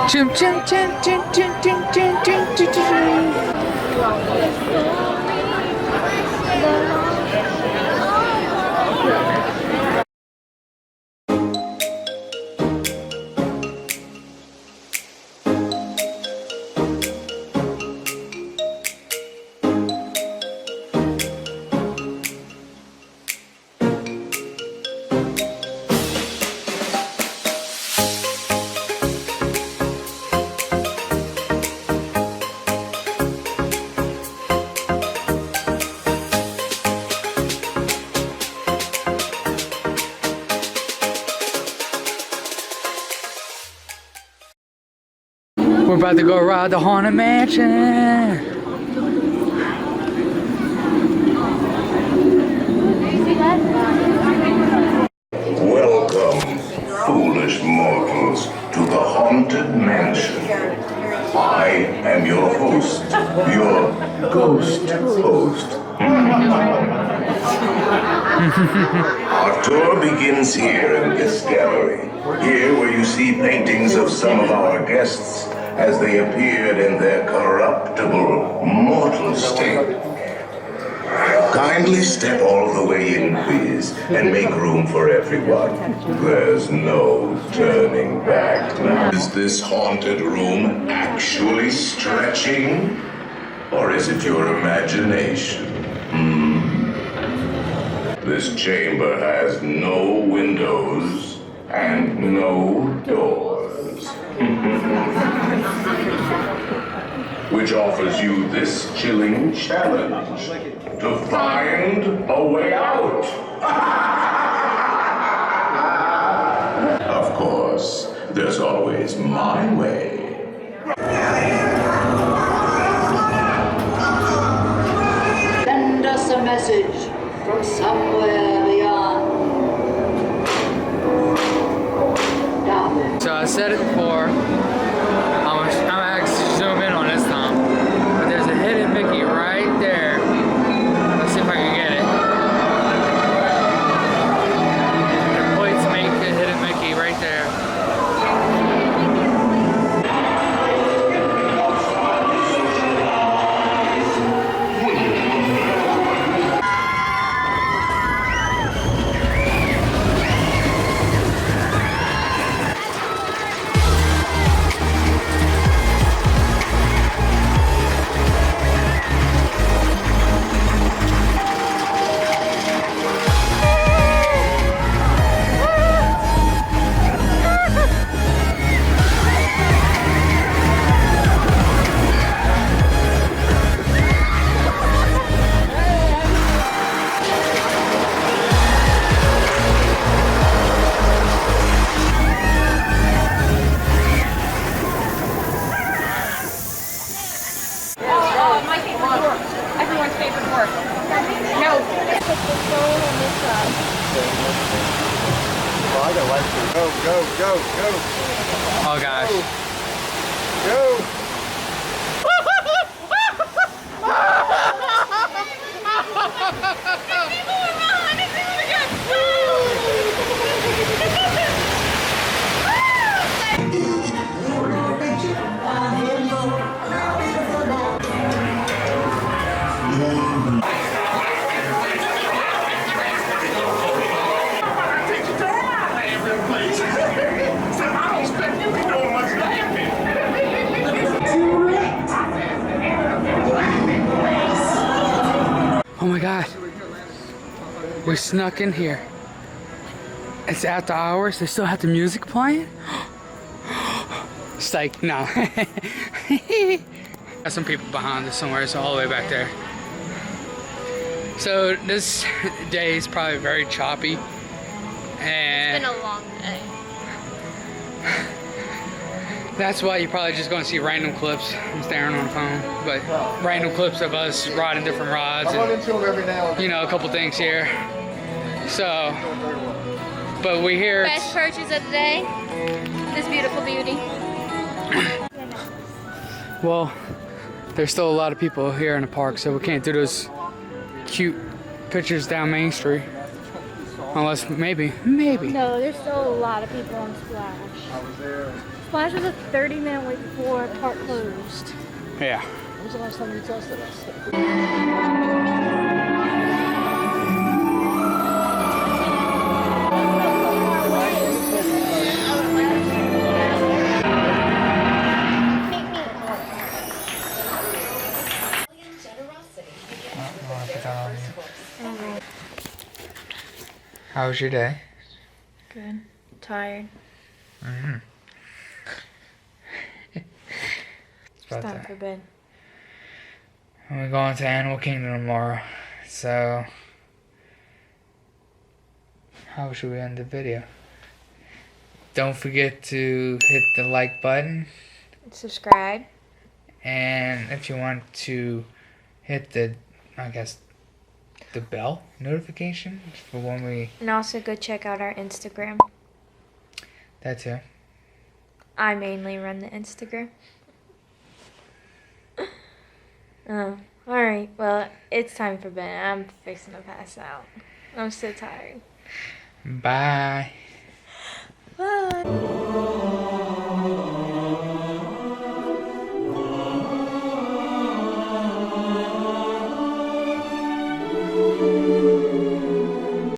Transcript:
Chim chim chim chim chim chim chim chim chim chim. We're about to go ride the Haunted Mansion. Welcome, foolish mortals, to the Haunted Mansion. I am your host, your ghost host. Our tour begins here in this gallery. Here where you see paintings of some of our guests as they appeared in their corruptible, mortal state. Kindly step all the way in, please, and make room for everyone. There's no turning back now. Is this haunted room actually stretching? Or is it your imagination? This chamber has no windows and no doors. Which offers you this chilling challenge to find a way out. Of course, there's always my way. Send us a message from somewhere beyond. Down there. So I said it before. I'm actually zoom in on this time. But there's a hidden Mickey right there. Let's see if I can get it. The plates make the hidden Mickey right there. Everyone's favorite word. No. Go. Oh gosh. Go. Oh my god. We snuck in here. It's after hours. They still have the music playing? It's like, no. Got some people behind us somewhere. It's all the way back there. So this day is probably very choppy. And It's been a long day. that's why you're probably just going to see random clips. I'm staring on the phone, but random clips of us riding different rides I run and, into him every now and then. you know, a couple things here. So, but we here. Best purchase of the day. This beautiful beauty. Well, there's still a lot of people here in the park, so we can't do those cute pictures down Main Street. Unless, maybe. No, there's still a lot of people on Splash. I was there. Splash was a 30-minute wait before park closed. Yeah. When was the last time you tested us? How was your day? Good. Tired. It's It's about time that. for bed. We're going to Animal Kingdom tomorrow, so how should we end the video? Don't forget to hit the like button, Subscribe. and if you want to hit the, I guess, the bell notification for when we, And also go check out our Instagram. that too. I mainly run the Instagram. Alright, well, it's time for bed. I'm fixing to pass out. I'm so tired. Bye. Bye.